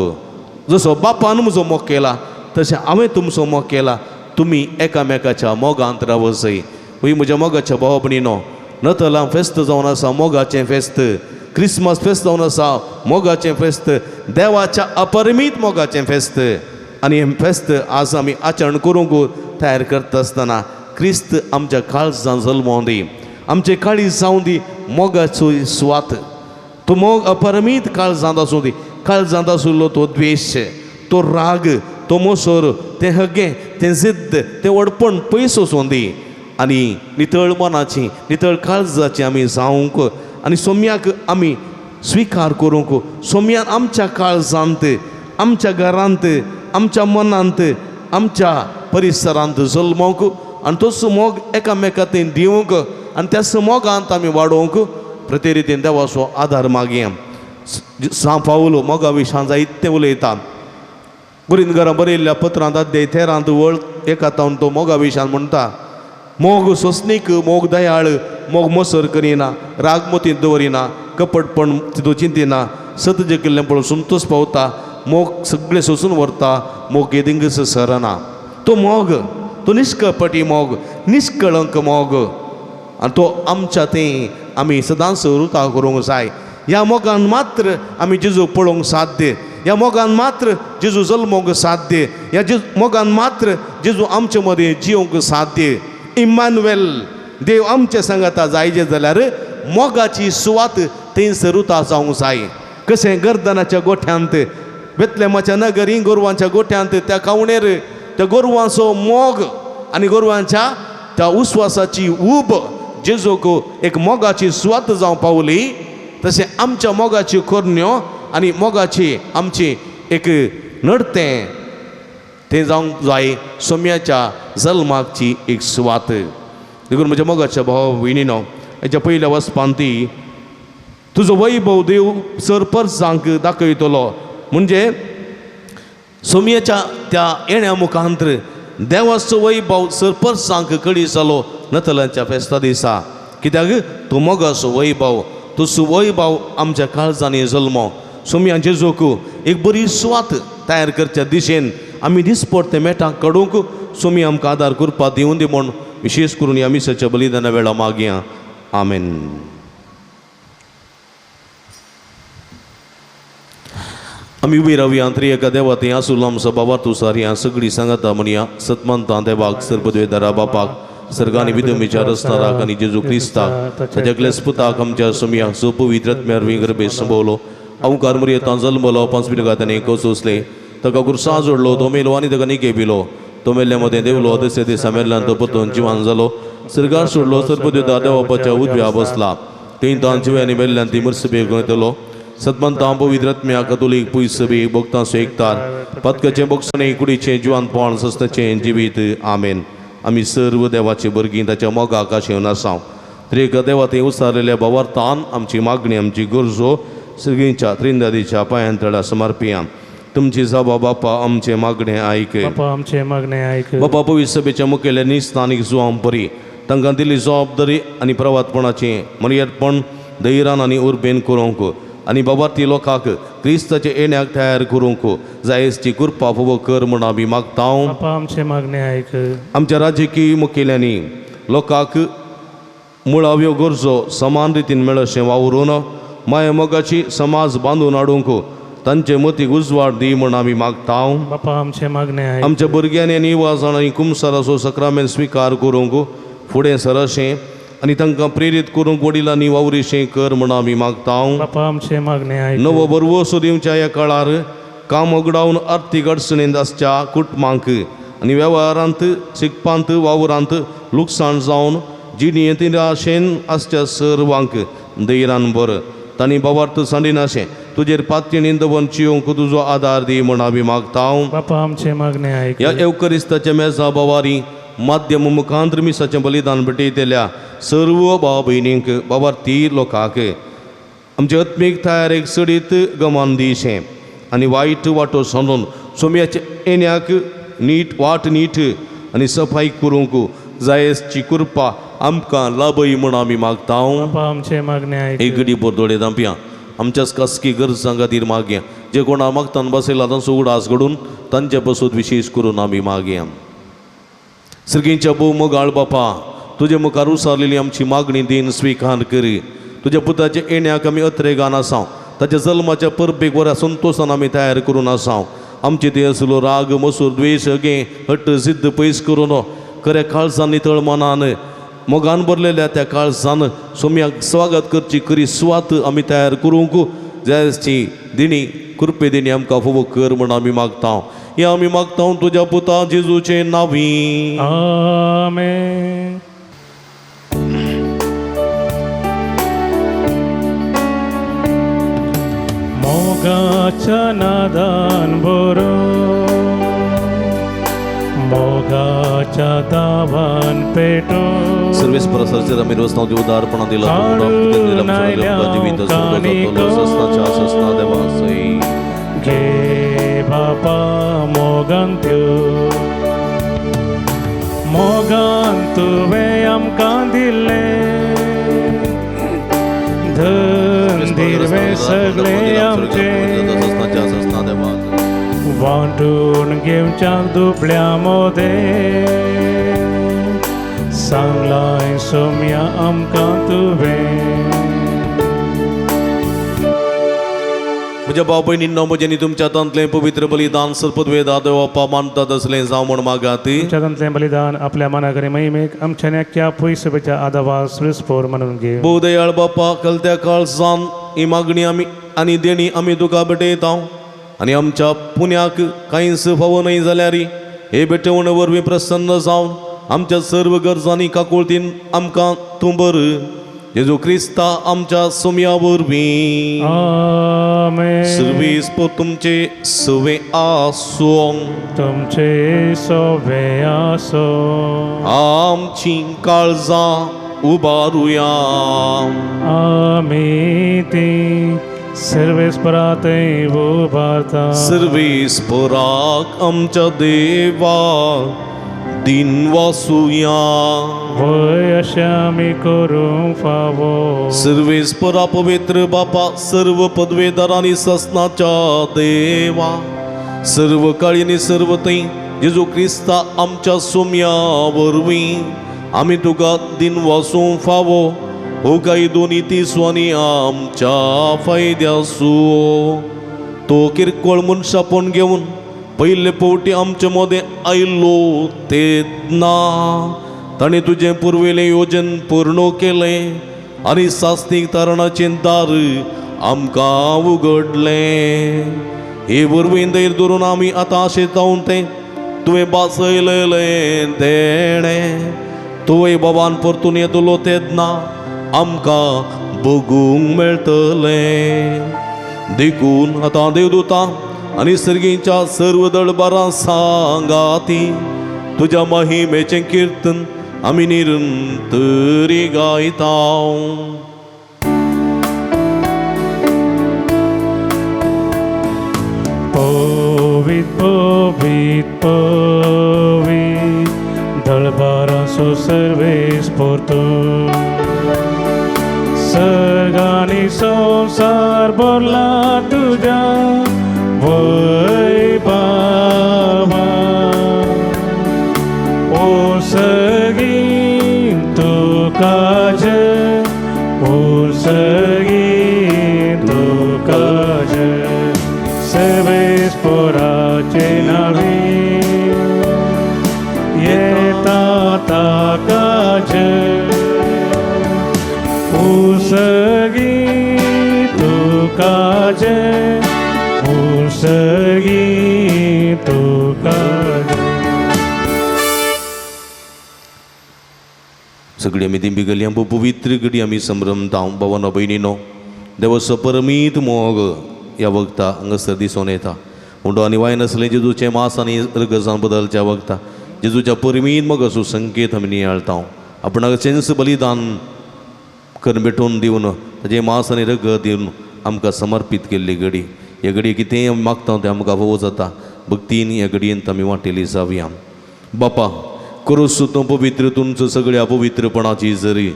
जसो बापान म्हजो मोग केला तशें हांवें तुमचो मोग केला. तुमी एकामेकाच्या मोगांत रावसय. वय म्हज्या मोगाच्या भाव भयणीनो, नतलां फेस्त जावन आसा मोगाचें फेस्त, क्रिसमस फेस्त जावन आसा मोगाचें फेस्त, देवाच्या अपरिमीत मोगाचें फेस्त. आनी हें फेस्त आज आमी आचरण करूंक तयार करता आसतना क्रिस्त आमच्या काळजांत जल्मोवन दी, आमचे काळीज जावं दी मोगाचो सुवात. तो मोग अपरिमीत काळजांत आसूं दी. काळजांत आसुल्लो तो द्वेश, तो राग, तो मोसोर, तें हगे, तें जिद्द, तें वडपण पयस वचून दी. आनी नितळ मनाची, नितळ काळजाची आमी जावंक आनी सोम्याक आमी स्विकार करूंक. सोम्यान आमच्या काळजांत, आमच्या घरांत, आमच्या मनांत, आमच्या परिसरांत जल्मोवंक आनी तसो मोग एकामेकाक थंय दिवंक आनी त्याच मोगांत आमी वाडोवंक प्रते रितीन देवाचो आदार मागया. सा पावलो मोगा विशयां जायतें उलयता. कुरिंथकारां बरयल्ल्या पत्रांत अध्याय 13 वळ 1 तो मोगा विशयान म्हणटा, मोग सोंसणीक, मोग दयाळ, मोग मोसर करिना, राग मोतींत दवरिना, कपटपण तितू चिंतिना, सत्य केल्लें पळोवन संतोश पावता, मोग सगळें सोंसून व्हरता, मोग येदिंगस सरना. तो मोग, तो निश्कळपटी मोग, निश्कळंक मोग आनी तो आमच्या थंय आमी सदांच रुताव करूंक जाय. ह्या मोगान मात्र आमी जेजू पळोवंक साध्य. ह्या मोगान मात्र जेजू जल्मोवंक साध्य. ह्या मोगान मात्र जेजू आमचे मदें जिवंक साध्य. इम्मानुएल, देव आमचे सांगता जायचे जाल्यार मोगाची सुवात थंयसर रुता जावंक जाय. कशें गर्दनाच्या गोठ्यांत, बेतलेमाच्या नगरी गोरवांच्या गोठ्यांत त्या कावणेर त्या गोरवांचो मोग आनी गोरवांच्या त्या उस्वासाची ऊब जेजूक एक मोगाची सुवात जावं पावली, तशें आमच्या मोगाची खोर्न्यो आनी मोगाची आमची एक नडतें तें जावंक जाय सोम्याच्या जल्माची एक सुवात. देखून म्हज्या मोगाच्या भाव भयणीनो, हेच्या पयल्या वचपान ती तुजो वैभव देव सरपरसांक दाखयतलो. म्हणजे सोम्याच्या त्या येण्या मुखांतर देवाचो वैभव सरपरसांक कडी जालो नतलांच्या फेस्ता दिसा. कित्याक तो मोगाचो वैभव, तो सुवैभव आमच्या काळजांनी जल्मो. सोम्या जेजूक एक बरी सुवात तयार करच्या दिशेन आमी दिसपट मेटांक काडूंक सोमी आमकां आदार करपा दिवून दी म्हूण विशेश करून ह्या मिसाच्या बलिदाना वेळा मागया. आमेन. आमी उबी रावया अंतरी एका देवा ते आसुलाम सबावा तुसार ह्या सगळी सांगाता म्हणया सतमंता देवाक सर्पद्वेदारा बापाक सर्गानी विदमीच्या रस्ताराक आनी जेजू क्रिस्ताक ताच्या क्लेस्पुताक आमच्या समया सुपवित्रत्म्यार विंगरबे संभवलो अवकार मरियता जल्मलो 5 मिनटांनी कोसोसले ताका कुर्सा जोडलो तो मेलो आनी ताका निकेबिलो तो मेल्ल्यामध्ये देवलो तसे दिसा मेल्ल्यान तो परतून जिवान जालो सर्गार सोडलो सर्पद्वेदा देवापाच्या उजव्या बसला तीन तान जिव्यांनी मेल्ल्यान ती मुर्सबे गोंयतलो सतमंता पवित्रत्म्या कतोलीक पुयसबे भक्तांचो एकतार पदकाचे बक्षणे कुडीचे जिवानपण सस्तचे जिवीत आमेन आमी सर्व देवाचे भुरगीं ताच्या मोगा आकाशेवन आसांव त्रेक देवा ते उसारलेल्या भावार्थान आमची मागणी आमची गरजो सगळींच्या त्रिंदादीच्या पांयां तळा समर्पिया तुमची सभा बापा आमचे मागणे ऐक बापा आमचे मागणे ऐक बापा पवित्र सभेच्या मुखेल्यांनी स्थानिक जुवां परी तांकां दिल्ली जबाबदारी आनी प्रवातपणाचे मर्यादपण धैर्यान आनी उर्बेन करूंक आनी बाबा ती लोकांक क्रिस्ताचे येण्याक तयार करूंक जायसची कृपा फोव कर म्हण आमी मागतांव बापा आमचे मागणे ऐक आमच्या राजकीय मुखेल्यांनी लोकांक मुळाव्यो गरजो समान रितीन मेळशें वावरून माय मोगाची समाज बांदून हाडूंक तांचे मतीक उजवाड दी म्हण आमी मागतांव बापा आमचे मागणे ऐक आमच्या भुरग्यांनी निवासान आनी कुमसाराचो सक्रामेंत स्विकार करूंक फुडें सरशें आनी तांकां प्रेरीत करूंक वडिलांनी वावरीशें कर म्हण आमी मागतांव बापा आमचे मागणे ऐक नवो बरवो दिवच्या ह्या काळार काम उगडावन आर्थीक अडचणींत आसच्या कुटुंबांक आनी वेव्हारांत शिकपांत वावरांत लुकसाण जावन जी नियतीन आशेन आसच्या सर्वांक धैर्यान बर तांणी बाबार्थ सांडिनाशें तुजेर पातयेन दवन चियोंक तुजो आदार दी म्हण आमी मागतांव बापा आमचे मागणे ऐक ह्या एवकरिस्ताच्या मेजा बावारी माध्यम मुखांतर मिसाचें बलिदान भेटयतल्या सर्व भाव भयणींक बाबार्थी लोकांक आमचे आत्मीक तयारेक सडीत गमान दिशें आनी वायट वाटो सांडून सोम्याच्या येण्याक नीट आनी सफाई करूंक जायसची कृपा आमकां लाभय म्हण आमी मागतांव बापा आमचे मागणे ऐक एक घडी पोरदोळे दांपया आमच्याच खासगी गरजां खातीर मागया जे कोणा मागतान बसयला तांचो उडास घडून तांचे पासून विशेष करून आमी मागया सर्गींच्या भोव मोगाळ बापा तुजे मुखार उसारलेली आमची मागणी दिन स्विकार कर तुज्या पुताच्या येण्याक आमी अत्रेगान आसांव ताच्या जल्माच्या परबेक बऱ्या संतोशान आमी तयार करून आसांव आमचे ते असलो राग मसूर द्वेश गे हट्ट जिद्द पयस करून खऱ्या काळजान नितळ मनान मोगान भरलेल्या त्या काळजान सोम्याक स्वागत करची खरी सुवात आमी तयार करूंक जायची दिणी कृपे दिणी आमकां फोव कर म्हण आमी मागतांव हे आमी मागतांव तुज्या पुता जेजूचे नांवी आमेन मोगाच्या नादान बरो मोगाच्या दावान पेटो सर्वेस प्रसारचे आमी रस्तांव देव उदारपणां दिला जिवीत सस्ताच्या सस्ता देवासय घे बापा मोगान तुवें आमकां दिल्लें धन दिर्वे सगळे आमचे वांटून घेवच्याक दुबळ्या मोदे सांगलाय सोम्या आमकां तुवें म्हज्या भाव भयणींनो म्हजें तुमच्या तांतलें पवित्र बलिदान सर्पद्वेदा देवपा मानतात असलें जावं म्हण मागात तुमच्या तांतलें बलिदान आपल्या मनाकरी महिमेक आमच्या नेक्या पुयसभेच्या आदावा सुस्पोर म्हणून घे भोव दयाळ बापा कलत्या काळजान ही मागणी आमी आनी देणी आमी तुका भेटयतांव आनी आमच्या पुण्याक कांयच फावो न्हय जाल्यार हे भेटवणे वरवीं प्रसन्न जावन आमच्या सर्व गरजांनी काकुळतीन आमकां तूं बर जेजू क्रिस्ता आमच्या सोम्या वरवीं आमेन सर्वेस्प तुमचे सवे आसो तुमचे सोवे आसो आमची काळजां उबारुया आमी ती सर्वेस्परातय उबारता सर्वेस्पराक आमच्या देवा दिन वासुया वय अशें आमी करूंक फावो सर्वेस्परा पवित्र बापा सर्व पदवेदारांनी ससनाच्या देवा सर्व काळींनी सर्व थंय जेजू क्रिस्ता आमच्या सोम्या वरवीं आमी तुका दिन वासूंक फावो हो काही दोन्ही तिसवानी आमच्या फायद्यासो तो किरकोळ मनशापण घेऊन पहिले पोटी आमच्या मध्ये आयलो तेदना ताणे तुझे पुरवेले योजन पूर्ण केले आणि सास्तिक तारणाचे दार आमकां उगडले. हे वरवीं दैर धरून आमी आतां अशें जावन ते तुवें बासयलेलें देणे तुवें बाबान परतून येतलो तेदना आमकां बगूंक मेळटलें. देखून आतां देवदूतां आनी सर्गीच्या सर्व दळबारां सांगाती तुज्या महिमेचें किर्तन आमी निरंतरी गायता. Povit, povit, povit, दळबारांचो सर्वेस परतो. सर्गानी संसार भरला तुझ्या वैभवा. ओ सर्गीं तुका जय, ओ सर्गीं तुका जय. सर्वेस पोराचे नावे येता ताका जय. उसगी तुका जय, उसगी तुका जय. सगळी आमी दिंबिगली आमकां पवित्र घडी आमी संभ्रमता. भावांनो भयणीनो, देवाचो परमीत मोग ह्या वखता हांगासर दिसून येता. हुंडो आनी वायन आसलें जेजूचें मांस आनी रगत बदलच्या वखता जेजूच्या परमीत मोगाचो संकेत आमी नियाळटा. आपणाक चेंस बलिदान करून भेटोवन दिवन ताजें मांस आनी रगत दिवन आमकां समर्पीत केल्ली घडी. ह्या घडये कितेंय आमी मागता तें आमकां फावो जाता. भक्तीन ह्या घडयेंत आमी वांटेली जावया. बापा, करूस तूं पवित्र तुमचो सगळ्या अपवित्रपणाची झरी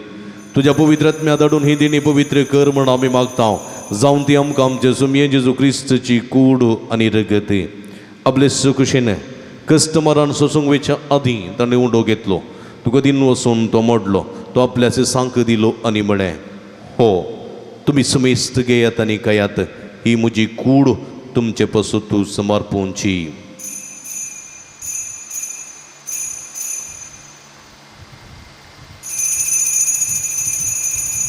तुज्या पवित्रात्म्या धाडून ही दिणी पवित्र कर म्हण आमी मागता. जावन ती आमकां आमचे सुमये जेजू क्रिस्तची कूड आनी रगत आपले सुखुशेन कस्टमरान सोसूंक वेच्या आदीं ताणें उंडो घेतलो. तुका दिन वचून तो मोडलो. तो आपल्याचे सांक दिलो आनी म्हळें, हो तुमी सुमेस्त घेयात आनी खायात. ही म्हजी कूड तुमचे पासून तूं समर्पोवची.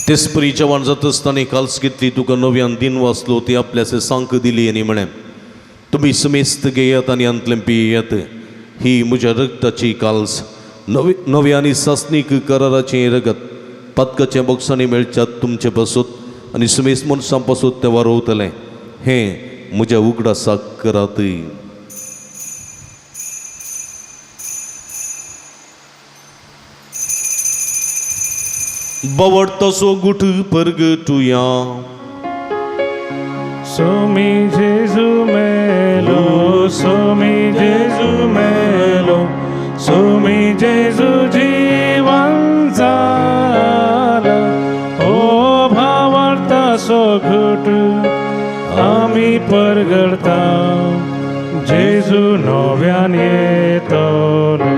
तेच परी जेवण जाता आसतना काल्स घेतली तुका नव्यान दिन वाचलो ती आपल्याचे सांक दिली आनी म्हळें, तुमी सुमेस्त घेयात आनी अंतलें पियेयात. ही म्हज्या रगताची काल्स नव्या आनी सासनीक कराराचें रगत पदकाच्या बॉक्सांनी मेळच्यात तुमचे पासून आनी सुमेस्त मनशां पासून तें वारोवतलें. हें म्हज्या उगडासाक करात. बवडतसो गुठ परगटुया. सोमी जेजू मेलो, सोमी जेजू मेलो, सोमी जेजू जीवन जाला. ओ भावार्था सो घुट आमी परगडता जेजू नव्यान येतलो.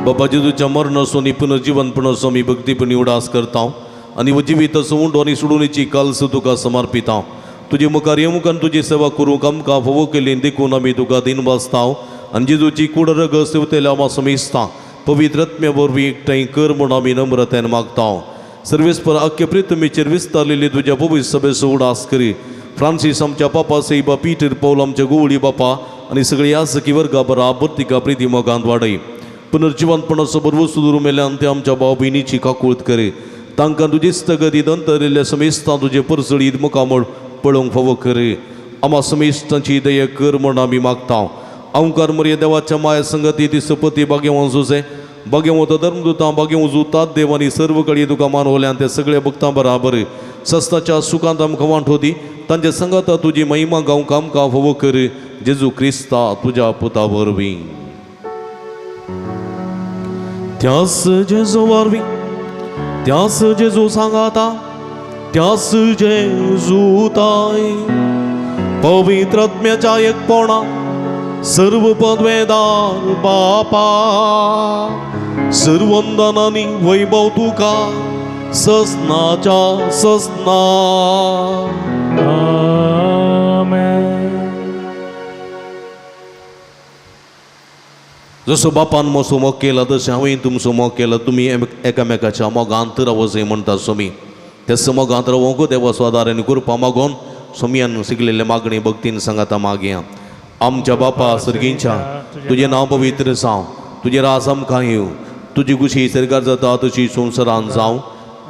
बाबा जेजूच्या मरणाचो आनी पुनर्जीवनपणाचो आमी भक्तीपणी उडास करता आनी जिविताचो उंडो आनी सोडुणेची काल्स तुका समर्पिता. तुजे मुखार येवंक तुजी सेवा करूंक आमकां फोव केली देखून आमी तुका दिन वाचता आनी जेजूची कूड रगत सेवतेल्या आमी समेजता. पवित्र आत्म्या वरवीं एकठांय कर म्हूण आमी नम्रतेन मागता. सर्वेस्पर आख्या प्रितमेचेर विस्तारलेली तुज्या पवित्र सभेचो उडास करी. फ्रांसीस आमच्या पापा सैबा पीटर पौल आमच्या गोवळी बापा आनी सगळी यासकी वर्गा बराबर तिका प्रिती मोगांत वाडय. पुनर्जीवनपणाचो बरो सुदूर मेल्यान ते आमच्या भाव भयणीची काकूळट करे. तांकां तुजी स्थगतीत अंतरिल्ल्या समेस्तां तुजे परसळीत मुखामळ पळोवंक फावो करे. आम्हा समेस्तांची दया कर म्हण आमी मागता. अवंकार मर्या देवाच्या माया संगती ती सपती बागेवं झुजे बागेवं तो धर्मदुतां बागेवं जुतात देवानी सर्व कडेन तुका मानवल्यान ते सगळ्या भक्तां बराबर सस्ताच्या सुखांत आमकां वांटोदी तांच्या संगता तुजी महिमा गावंक आमकां फावो कर. जेजू क्रिस्ता तुज्या पुता वरवीं. त्यास जेजू वरवीं त्यास जेजू सांगाता त्यास जेजू ताय पवित्र आत्म्याच्या एकपणा सर्व पदवेदार बापा सर्वंदनानी वैभव तुका ससनाच्या ससना. आमेन. जसो बापान मोसो मोग केला तशें हांवें तुमचो मोग केला. तुमी एकामेकाच्या मोगांत रावचें म्हणटा सोमी. तेच मोगांत रावोंक देवा स्वादारांनी कृपा मागोन सोमयान शिकलेल्या मागणी भक्तीन सांगाता मागया. आमच्या बापा सर्गींच्या तुजें नांव पवित्र जावं. तुजें राज आमकां येवं. तुजी खुशी सरकार जाता तशी संवसारान जावं.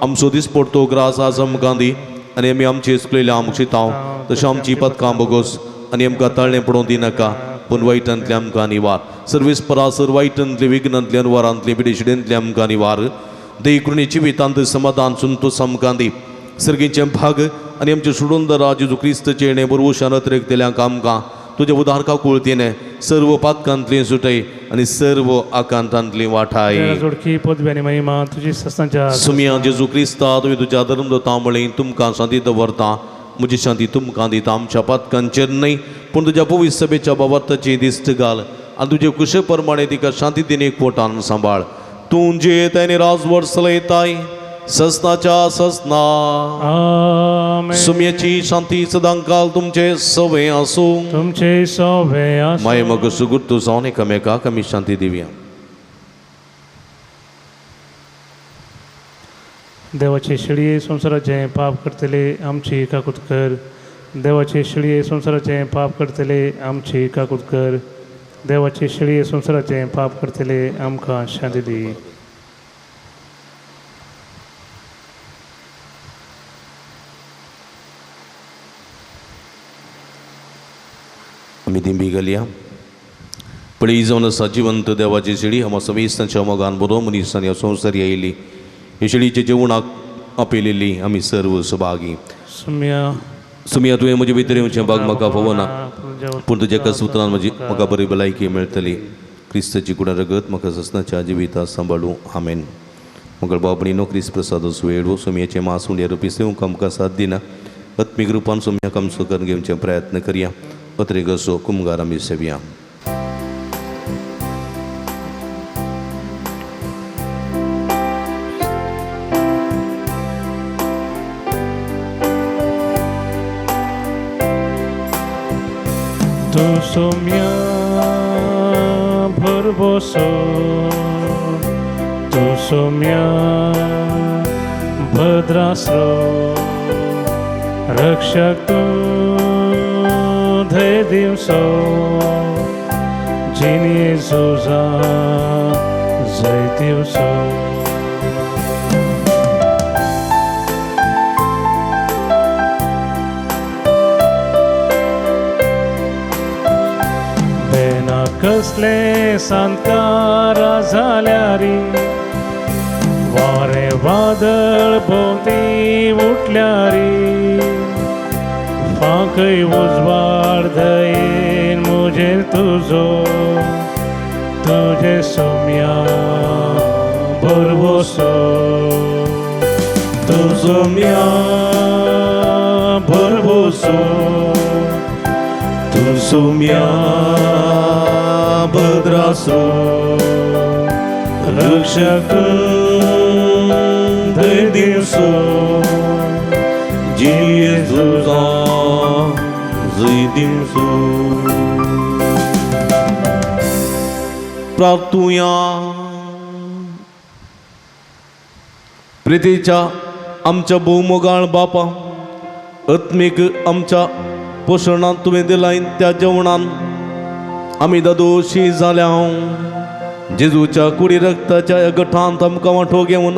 आमचो दिसपडतो ग्रास आज आमकां दी आनी आमी आमचे चुकलेल्या आमकां शिताव तशें आमची पदकां बोगोस आनी आमकां तळ्ळें पडोवंक दिनाका पूण वायटांतले आमकां निवार. सर्वीस परासर वायटांतले विघ्नांतल्यान वरांतले पिडेशिडेंतले आमकां निवार. देयकृणीची वितांत समाधान संतोष आमकां दी. सर्गीचे भाग आनी आमचे सोडून दरा जेजू क्रिस्तचे येणे बरोवशान अतिरेकतेल्यांक आमकां तुज्या उदारका कुळतीने सर्व पातकांतली सुटय आनी सर्व आकांतांतली वाठाय. जोडकी पदवी आनी महिमा तुजी सस्तांच्या सुमिया जेजू क्रिस्ता तुवें तुज्या धर्मदता म्हळें तुमकां शांती दवरता. म्हजी शांती तुमकां दिता. आमच्या पातकांचेर न्हय पूण तुज्या पवित्र सभेच्या बाबताची दिश्ट घाल आनी तुजे कुशे प्रमाणे तिका शांती दिने पोटान सांबाळ. तूं जे ताणे राजवट चलयताय सस्ताच्या सस्ना. आमेन. सुमयाची शांती सदांकाल तुमचे सवे आसूं. तुमचे सवे आसूं. माय मग सुगुट तू जावन एकामेकाक आमी शांती दिवया. देवाचे शिळये संसाराचे पाप करतले आमची काकूत कर. देवाचे शिळये संसाराचे पाप करतले आमची काकूत कर. देवाचे शिळये संसाराचे पाप करतले आमकां शांती दी. आमी दिंबी घालया. पळय जावन आसा जिवंत देवाची शिडी हांव समेस्तांच्या मोगान बरो मनीसांनी संवसारी आयली. हे शिडीचे जेवणाक आपयलेली आमी सर्व सुभागी. सुमिया तुवें म्हजे भितर येवचें भाग म्हाका फवना पूण तुज्या एका सुत्रान म्हाका बरी भलायकी मेळटली. क्रिस्ताची कुडा रगत म्हाका ससनाच्या जिविता सांबाळूं. आमेन. मंगळ बाबणीनो क्रिस्त प्रसाद सुवेळो सुमयाचे मास उंड्या रुपी सेवंक आमकां साथ दिना. आत्मीक रूपान सुमयाक आमचो करून घेवचे प्रयत्न करया. पत्रेक असो कुमगार आमी सेवया. तू सोम्या भरबोसो. तू सोम्या भद्रासो. रक्षक तू धय दिवसो. जिनी जोजा जय दिवसो. बेना कसले सांतकारा जाल्यारी वारे वादळ भोवती उठल्यारी फांकय उजवाड दयेन मुजेर तुजो. तुजे सोम्या भरबोसो. तू सोम्या भरबोसो. तू सोम्या भद्रासो. रक्षक दय दिवसो. जेजुजा जय दिवसो. प्रार्थुया. प्रितीच्या आमच्या भोवमोगाळ बापा आत्मीक आमच्या पोशणान तुवें दिलाय त्या जेवणान आमी दोशी जाल्या. जेजूच्या कुडी रक्ताच्या ह्या गठांत आमकां वांटो घेवन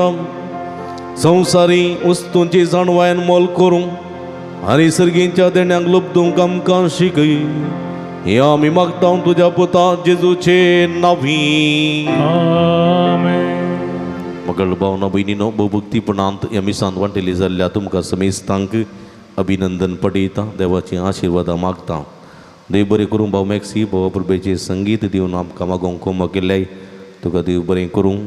संवसारी वस्तूंची जाणवायन मोल करूं आनी सर्गींच्या देण्यांक लुबदूंक आमकां शिकय. हे आमी मागता तुज्या पुता जेजूचे नांवी. मगळ भावना भयणीनो भक्तीपणांत ह्या मिसांत वांटेली जाल्ल्या तुमकां समेस्तांक अभिनंदन पटयता. देवाची आशिर्वादां मागता. देव बरें करूं. भाव मॅक्सी भावा प्रभेचें संगीत दिवन आमकां मागोवंक कोमा केल्ल्याय तुका देव बरें करूं.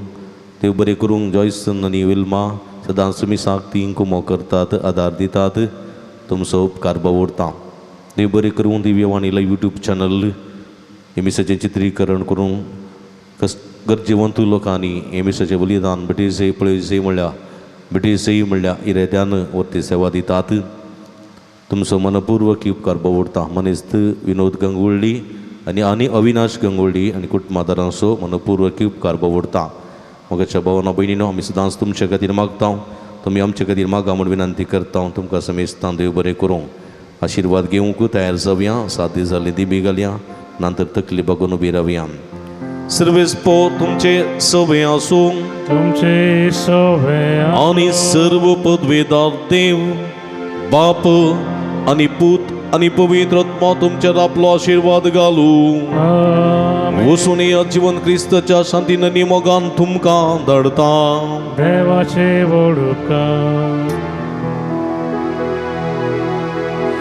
देव बरें करूं. जॉयसन आनी विल्मा सदांच मिसाक तीं कुमो करतात आदार दितात. तुमचो उपकार बावडटा. देव बरें करूं. दिव्यवाणीला यूट्यूब चॅनल हे मिसाचें चित्रीकरण करूं गरजेवंत लोकांनी हे मिसाचें बलिदान बेटीचे पळयचे म्हणल्यार बेटीचेय म्हणल्यार इरेद्यान वरती सेवा दितात. तुमचो मनपूर्वक उपकार बावडटा. मनेस्त विनोद गंगुळ्ळी आनी अविनाश गंगोळी आनी कुटुंबादारांचो मनपूर्वक उपकार भोवडटा. मोगाच्या भावना भयणीनो, आमी सदांच तुमचे खातीर मागता, तुमी आमचे खातीर मागा म्हूण विनंती करता. तुमकां समेस्तां देव बरें करूं. आशिर्वाद घेवंक तयार जावया. 7 दीस जाले दिबी घालया, नंतर तकली बघून उबी रावया. सर्वेस्पो तुमचे सवे आसूं तुमचे सोवे आनी सर्व पदवेदार देव बाप आनी पूत आनी पवित्र आत्मा तुमचेर आपलो आशिर्वाद घालूं. आमेन. वसून या जीवन क्रिस्ताच्या शांतीन आनी मोगान तुमकां धाडटा. देवाचे वडुका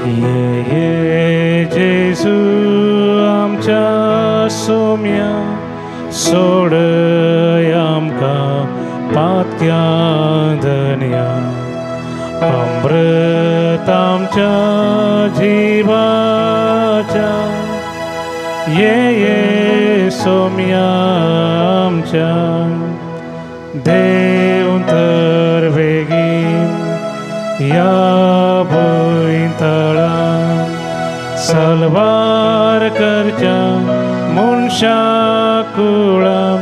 ये जेजू आमच्या सोम्या सोडय आमकां पातक्यादन्या अमृत आमच्या जिवाच्या ये सोम्या आमच्या देव तर बेगीन या भुंयतळा सलवार करच्या मनशा कुळाम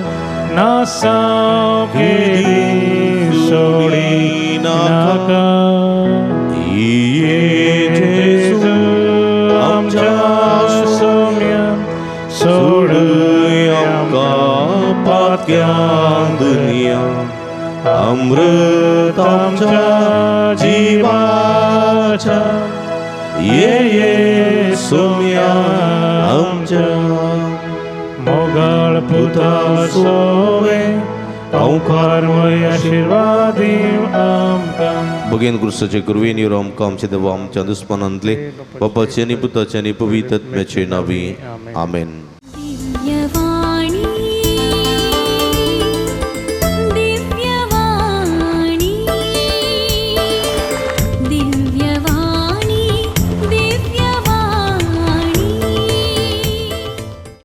नासांव केली सोडी नाका. येजू आमच्या सोम्या सोडय आमकां पातक्यां दुनिया अमृत आमच्या जिवाच्या ये सोम्या आमच्या मोगाळ पुता सोवे औकारमय आशिर्वादी आमकां. भगेन क्रिस्ताचे कुरवेन येवं आमकां आमचे देवा आमच्या दुस्मनांतले बापाचे आनी पुताचे आनी पवित्र आत्म्याचे नांवी. आमेन. दिव्यवाणी